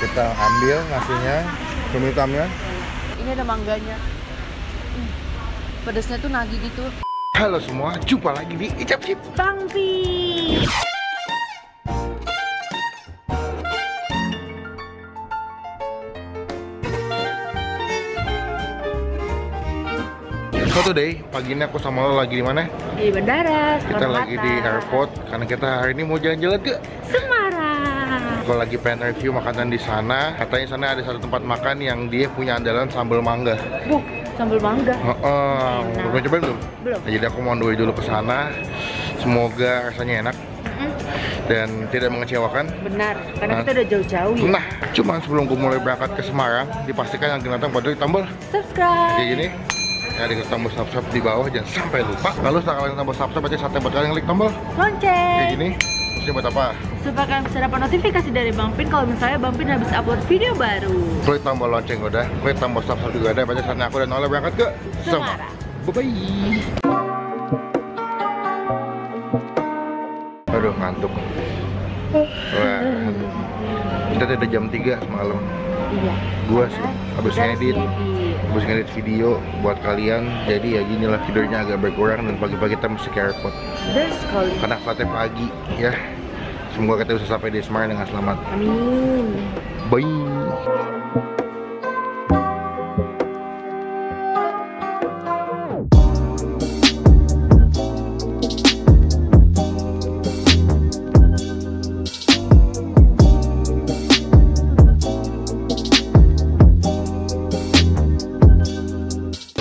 Kita ambil nasinya, cumi hitamnya. Ini ada mangganya. Pedasnya tuh nagih gitu. Halo semua, jumpa lagi di Icap Cip Bang Pi. So today, pagi ini aku sama lo lagi di mana? Di bandara. Kita lagi di airport karena kita hari ini mau jalan-jalan ke Semarang. Gue lagi pengen review makanan di sana. Katanya sana ada satu tempat makan yang dia punya andalan sambal mangga. Sambal mangga. Belum cobain belum? Belum. Nah, jadi aku mau dulu ke sana. Semoga rasanya enak dan tidak mengecewakan. Benar, karena kita udah jauh-jauh ya. Nah, cuman sebelum gue mulai berangkat ke Semarang, dipastikan yang datang pada tombol Subscribe. kayak gini. Ya, diklik tombol subscribe di bawah, jangan sampai lupa. Lalu setelah kalian tombol subscribe, baca sate buat kalian klik tombol Lonceng. kayak gini. Ini buat apa? Supaya kalian bisa dapat notifikasi dari Bang Pin kalau misalnya Bang Pin habis upload video baru. Klik tombol lonceng udah, klik tombol subscribe juga ada. Baca saatnya aku dan Ola berangkat ke Semarang. Bye-bye. Aduh, ngantuk. Wah, kita udah jam 3 semalam. Iya. Gua sih habis ngedit video buat kalian. Jadi ya gini lah, tidurnya agak berkurang dan pagi-pagi kita mesti ke airport. Benar sekali. Karena flightnya pagi ya. Semoga kita bisa sampai di Semarang dengan selamat. Amin. Bye.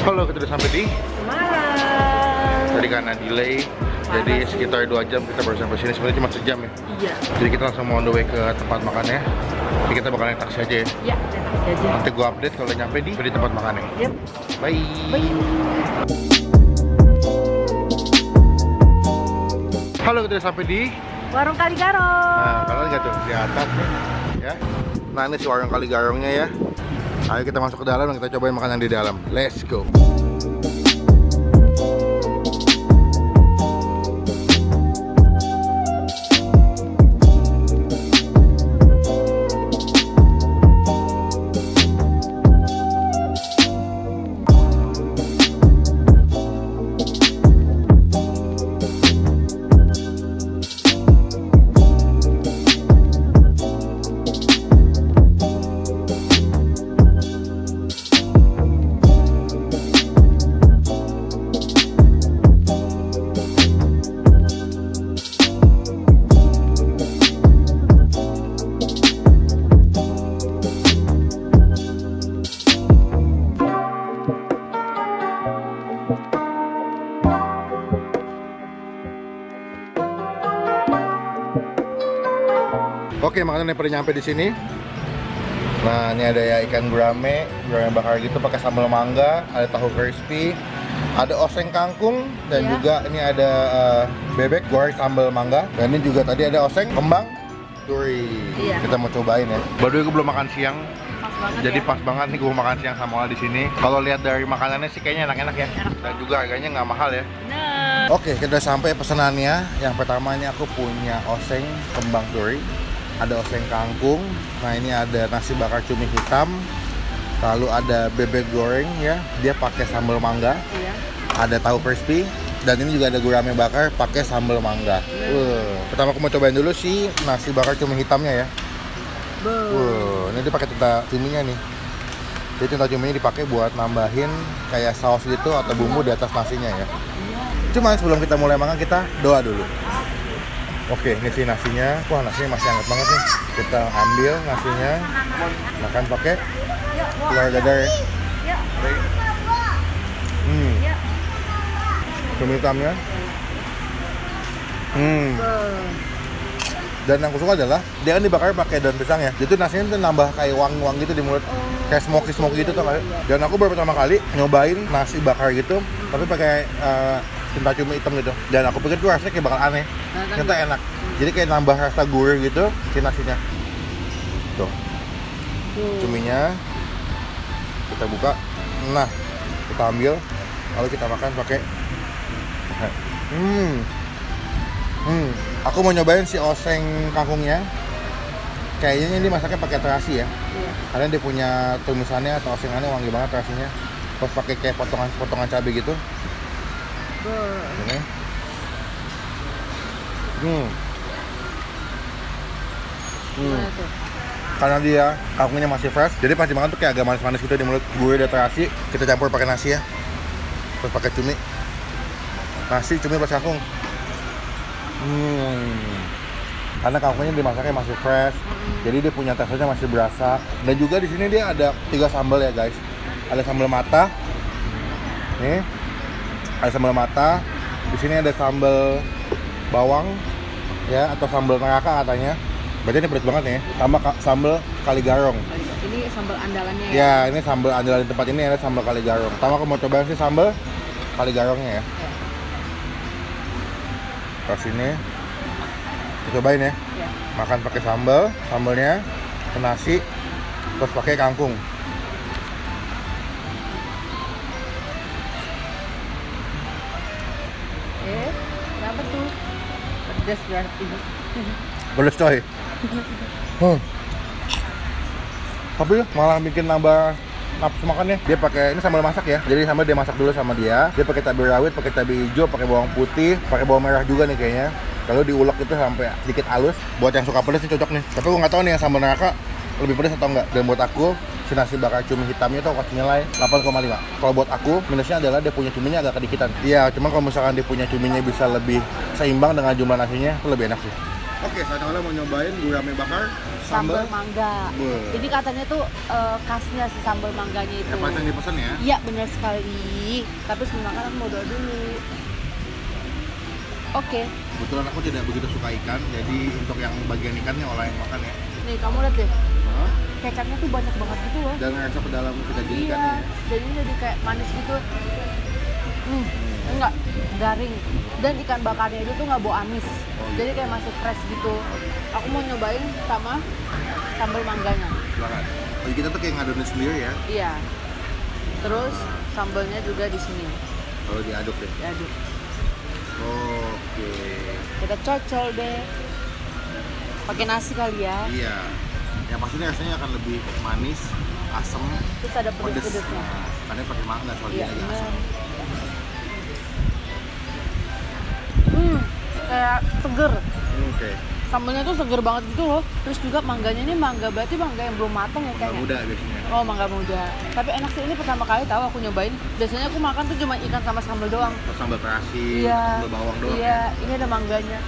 Halo, kita udah sampai di Semarang. tadi karena delay, jadi sekitar 2 jam kita baru sampai sini. Sebenarnya cuma sejam ya. Iya. Jadi kita langsung mau on the way ke tempat makannya. Jadi kita bakal naik taksi aja ya. Iya, taksi aja. Nanti gua update kalau nyampe di tempat makannya. Yep. Bye. Bye. Halo, kita udah sampai di. Warung Kaligarong. Nah, kalian lihat tuh di atas nih, ya. Nah, ini si warung Kaligarongnya ya. Ayo kita masuk ke dalam dan kita cobain makanan di dalam. Let's go. Oke, makanan yang pada nyampe di sini. Nah, ini ada ya ikan gurame bakar gitu pakai sambal mangga, ada tahu crispy, ada oseng kangkung dan juga ini ada bebek goreng sambal mangga. Dan ini juga tadi ada oseng kembang duri. Iya. Kita mau cobain ya. Baru gue belum makan siang. Pas banget Jadi ya. pas banget nih gue makan siang sama Ola di sini. Kalau lihat dari makanannya sih kayaknya enak-enak ya. Dan juga harganya nggak mahal ya. Bener. Oke, kita sampai pesanannya. Yang pertama ini aku punya oseng kembang duri. Ada oseng kangkung. Nah, ini ada nasi bakar cumi hitam. Lalu ada bebek goreng ya. Dia pakai sambal mangga. Iya. Ada tahu crispy. Dan ini juga ada gurame bakar pakai sambal mangga. Pertama aku mau cobain dulu si nasi bakar cumi hitamnya ya. Ini dia pakai tinta cuminya nih. Jadi tinta cuminya dipakai buat nambahin kayak saus gitu atau bumbu di atas nasinya ya. Cuman sebelum kita mulai makan kita doa dulu. Oke, ini sih nasinya. Wah, nasinya masih hangat banget nih. Kita ambil nasinya, makan pakai telur dadar. Cumi hitamnya. Dan yang aku suka adalah dia kan dibakar pakai daun pisang ya. Jadi nasinya tuh nambah kayak wangi-wangi gitu di mulut. Kayak smoky gitu tuh. Dan aku baru pertama kali nyobain nasi bakar gitu, tapi pakai tinta cumi hitam gitu. Dan aku pikir tuh rasanya kayak bakal aneh. Ternyata enak. Jadi kayak nambah rasa gurih gitu si nasinya. Tuh. Cuminya kita buka. Nah, kita ambil lalu kita makan pakai Aku mau nyobain si oseng kangkungnya. Kayaknya ini masaknya pakai terasi ya. Iya. Karena dia punya tumisannya atau osingannya wangi banget terasinya. Terus pakai kayak potongan cabai gitu. Ini. Gimana tuh? Karena dia kangkungnya masih fresh, jadi pas dimakan tuh kayak agak manis-manis gitu di mulut. Gurih ada terasi, kita campur pakai nasi ya. Terus pakai cumi. Nasi, cumi plus kangkung. Karena kangkungnya dimasaknya masih fresh, jadi dia punya teksturnya masih berasa. Dan juga di sini dia ada 3 sambal ya guys. Ada sambal mata, nih, ada sambal mata. Di sini ada sambal bawang, ya, atau sambal neraka katanya. Berarti ini pedas banget nih. Sama sambal kaligarong. Ini sambal andalannya ya? Ya, ini sambal andalan di tempat ini ada sambal kaligarong. Pertama aku mau cobain sih sambal kaligarongnya ya. Terus ini kita cobain ya. Ya. Makan pakai sambalnya ke nasi, terus pakai kangkung. Kenapa tuh? Pedas berarti. Pedas coy. Tapi malah bikin nambah nafsu makannya. Dia pakai ini sambal masak ya. Jadi sambal dia masak dulu sama dia. Dia pakai cabai rawit, pakai cabai hijau, pakai bawang putih, pakai bawang merah juga nih kayaknya. Kalau diulek itu sampai sedikit halus. Buat yang suka pedas ini cocok nih. Tapi aku nggak tahu nih yang sambal neraka lebih pedas atau enggak. Dan buat aku si nasi bakar cumi hitamnya tuh aku kasih nilai 8,5. Kalau buat aku minusnya adalah dia punya cuminya agak kedikitan. Iya, cuman kalau misalkan dia punya cuminya bisa lebih seimbang dengan jumlah nasinya, itu lebih enak sih. Oke, saya mau nyobain gurame bakar Sambal mangga. Beuh. Jadi katanya tuh khasnya si sambal mangganya itu. Yang paling dipesan ya? Iya, benar sekali. Tapi sebelum makan aku mau doa dulu. Oke. Kebetulan aku tidak begitu suka ikan, jadi untuk yang bagian ikannya olah yang makan ya. Nih, kamu lihat deh. Hah? Kecapnya tuh banyak banget gitu loh. Dan ngerasa ke dalam kita jadi Iya, ikannya. jadi ini jadi kayak manis gitu. Enggak, garing. Dan ikan bakarnya itu tuh nggak bau amis. Jadi kayak masih fresh gitu. Aku mau nyobain sama sambal mangganya. Silakan. Jadi kita tuh kayak ngadonin sendiri ya, Iya. Terus sambalnya juga di sini. kalau diaduk deh. Diaduk. Oke. Kita cocol deh. Pakai nasi kali ya. Iya. Yang pastinya rasanya akan lebih manis, asam, Terus ada pedes. pedes-pedesnya. Nah, karena pakai mangga soalnya Iya, agak bener. asam. Kayak seger. Oke. Sambalnya tuh seger banget gitu loh. Terus juga mangganya ini mangga, berarti mangga yang belum matang ya Mangga kayaknya. muda biasanya. Oh, mangga muda. Tapi enak sih, ini pertama kali tahu aku nyobain. Biasanya aku makan tuh cuma ikan sama sambal doang. Terus sambal terasi, Iya. sambal bawang doang Iya, ya. ini ada mangganya.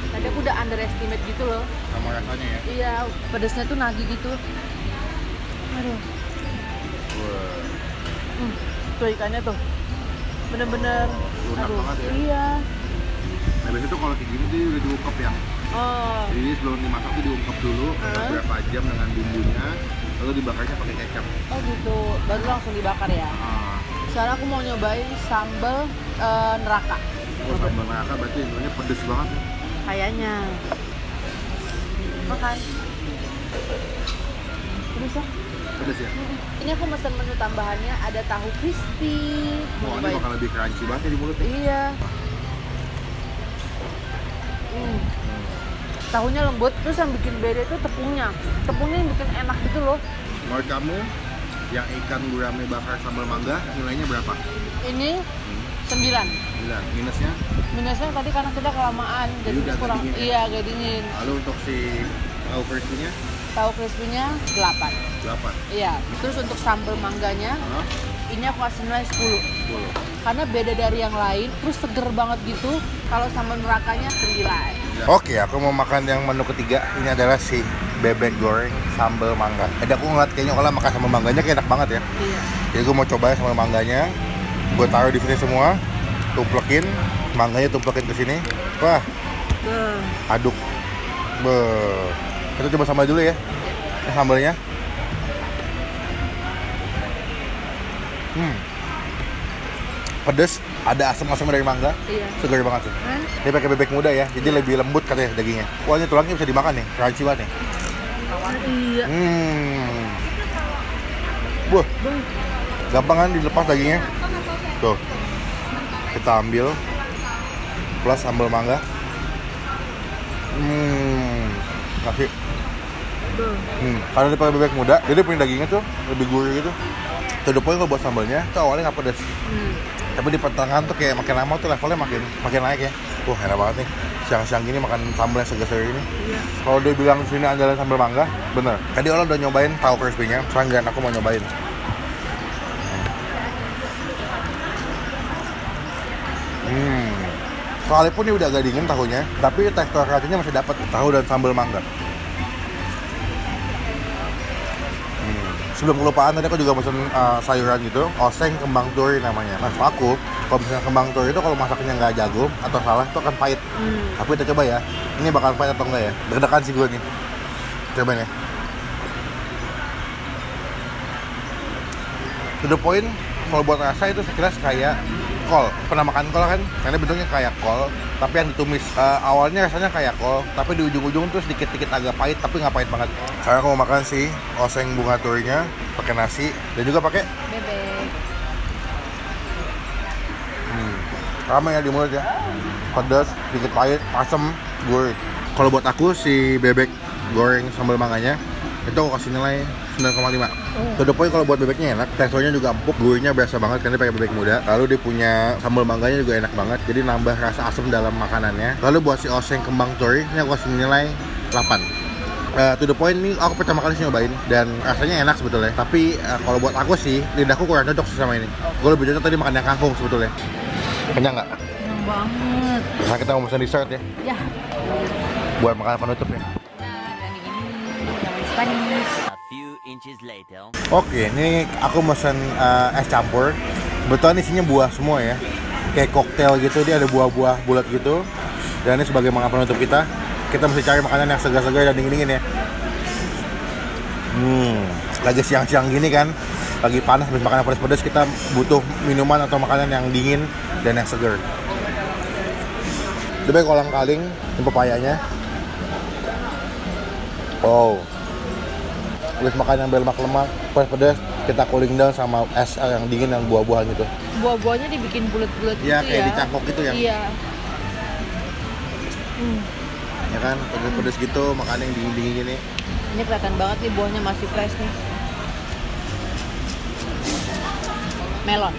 Tadi aku udah underestimate gitu loh. Sama rasanya ya. Iya, pedasnya tuh nagih gitu. Aduh, Wah. tuh ikannya tuh. Bener-bener. Lunak banget ya. Iya. Nah biasanya tuh kalau kayak gini tuh udah diungkep ya. Oh, Jadi sebelum dimasak tuh diungkep dulu beberapa jam dengan bumbunya, lalu dibakarnya pakai kecap. oh gitu. Baru langsung dibakar ya. Ah, Sekarang aku mau nyobain sambal neraka. oh, sambal neraka berarti sebenarnya pedes banget ya. Kayaknya. Makan. Terus ya? Pedes ya. Ini aku pesan menu tambahannya, ada tahu crispy. Mau Wah, ini nyobain. bakal lebih crunchy banget ya di mulut ya. Iya. Tahunya lembut, terus yang bikin beda itu tepungnya. Tepungnya yang bikin enak gitu loh. Menurut kamu yang ikan gurame bakar sambal mangga nilainya berapa? Ini 9. 9. Minusnya? Minusnya tadi karena kita kelamaan, jadi udah agak kurang. dingin ya? Iya, agak dingin. Lalu untuk si tahu crispy-nya Tahu crispy-nya 8. 8. Iya. Terus untuk sambal mangganya, Hah? ini aku kasih nilai 10. 10. Karena beda dari yang lain, terus seger banget gitu. Kalau sambal nerakanya 9. Oke, aku mau makan yang menu ketiga. Ini adalah si bebek goreng sambal mangga. Ada aku ngeliat kayaknya olah makan sambal mangganya kayak enak banget ya. Iya. Jadi gue mau cobain sambal mangganya. Gue taruh di sini semua, tumplekin, mangganya tumplekin ke sini. Wah, aduk. Beuh. Kita coba sambal dulu ya. Ini sambalnya. Pedes, ada asam-asam dari mangga. Iya. Segar banget sih. Dia pakai bebek muda ya, jadi lebih lembut katanya dagingnya. Wah, ini tulangnya bisa dimakan nih, crunchy banget nih. Iya. Wah, gampang kan dilepas dagingnya. Tuh, kita ambil plus sambal mangga. nasi. Karena dipakai bebek muda, jadi punya dagingnya tuh lebih gurih gitu. To the point kalau buat sambalnya tuh awalnya nggak pedas. Tapi di pertengahan tuh kayak makin lama tuh levelnya makin naik ya. Wah enak banget nih. Siang-siang gini makan sambal yang segar-segar ini. Iya. Kalau dia bilang sini andalan sambal mangga, bener. Tadi orang udah nyobain tahu crispy-nya, sekarang aku mau nyobain. Soalnya pun ini udah agak dingin tahunya, tapi tekstur racunnya masih dapat tahu dan sambal mangga. Sebelum kelupaan tadi aku juga pesen sayuran gitu, oseng kembang turi namanya. Nah, aku kalau misalnya kembang turi itu kalau masaknya nggak jago atau salah itu akan pahit. Tapi kita coba ya, ini bakal pahit atau enggak ya? Deg-degan sih gue nih. Cobain ya. To the point, kalau buat rasa itu sekilas kayak kol. Pernah makan kol kan? Karena bentuknya kayak kol, tapi yang ditumis. Awalnya rasanya kayak kol, tapi di ujung-ujung tuh sedikit-sedikit agak pahit, tapi nggak pahit banget. Sekarang aku mau makan si oseng bunga turinya, pakai nasi dan juga pakai bebek. Ramai ya di mulut ya. Pedas, sedikit pahit, asam, gurih. Kalau buat aku si bebek goreng sambal manganya itu aku kasih nilai 9,5. To the point kalau buat bebeknya enak, teksturnya juga empuk, gurihnya berasa banget karena dia pakai bebek muda. Lalu dia punya sambal mangganya juga enak banget, jadi nambah rasa asam dalam makanannya. Lalu buat si oseng kembang turi, ini aku kasih nilai 8. To the point nih, aku pertama kali sih nyobain dan rasanya enak sebetulnya. Tapi kalau buat aku sih, lidahku kurang cocok sama ini. Gue lebih cocok tadi makan yang kangkung sebetulnya. Kenyang nggak? Kenyang banget. Sekarang kita mau pesan dessert ya? Ya. Buat makanan penutup ya. Oke, ini aku mesen es campur. Sebetulnya isinya buah semua ya. Kayak koktail gitu, dia ada buah-buah bulat gitu. Dan ini sebagai makanan penutup kita mesti cari makanan yang segar-segar dan dingin-dingin ya. Lagi siang-siang gini kan, lagi panas, habis makanan pedas-pedas, kita butuh minuman atau makanan yang dingin dan yang segar. Coba kolang-kaling, ini pepayanya. Oh, habis makan yang berlemak-lemak, pedas, kita cooling down sama es yang dingin yang buah-buahan gitu. Buah-buahnya dibikin bulat-bulat gitu ya? Iya, ya? kayak dicangkok gitu ya? Iya. Ya kan, pedas-pedas gitu, makan yang dingin-dingin gini. Ini kelihatan banget nih buahnya masih fresh nih. Melon.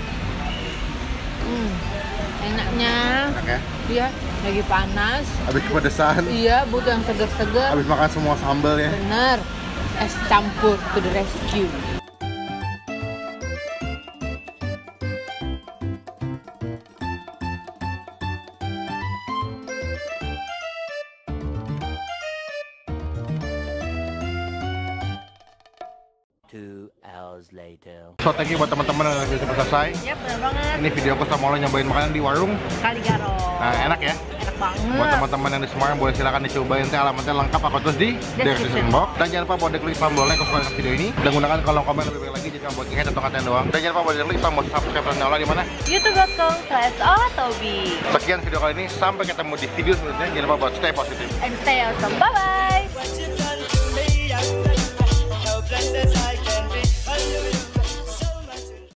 Enaknya. Enak ya? Iya, lagi panas. Habis kepedesan. Iya, butuh yang segar-segar. Habis makan semua sambal ya. Bener. Es campur to the rescue. So thank you buat teman-teman yang udah sampai selesai. Iya, bener banget. Ini video aku sama lo nyobain makanan di warung Kaligaro. Nah, enak ya? Enak banget. Buat teman-teman yang di Semarang boleh silakan dicobain. Nanti alamatnya lengkap aku tulis di description box. Dan jangan lupa buat klik tombolnya kalau suka dengan video ini. Dan gunakan kolom komen lebih baik lagi jika buat ingat atau katain doang. Dan jangan lupa buat klik tombol subscribe dan nyala di mana? youtube.com/Otobi. Sekian video kali ini, sampai ketemu di video selanjutnya. Jangan lupa buat stay positif And stay awesome. Bye bye.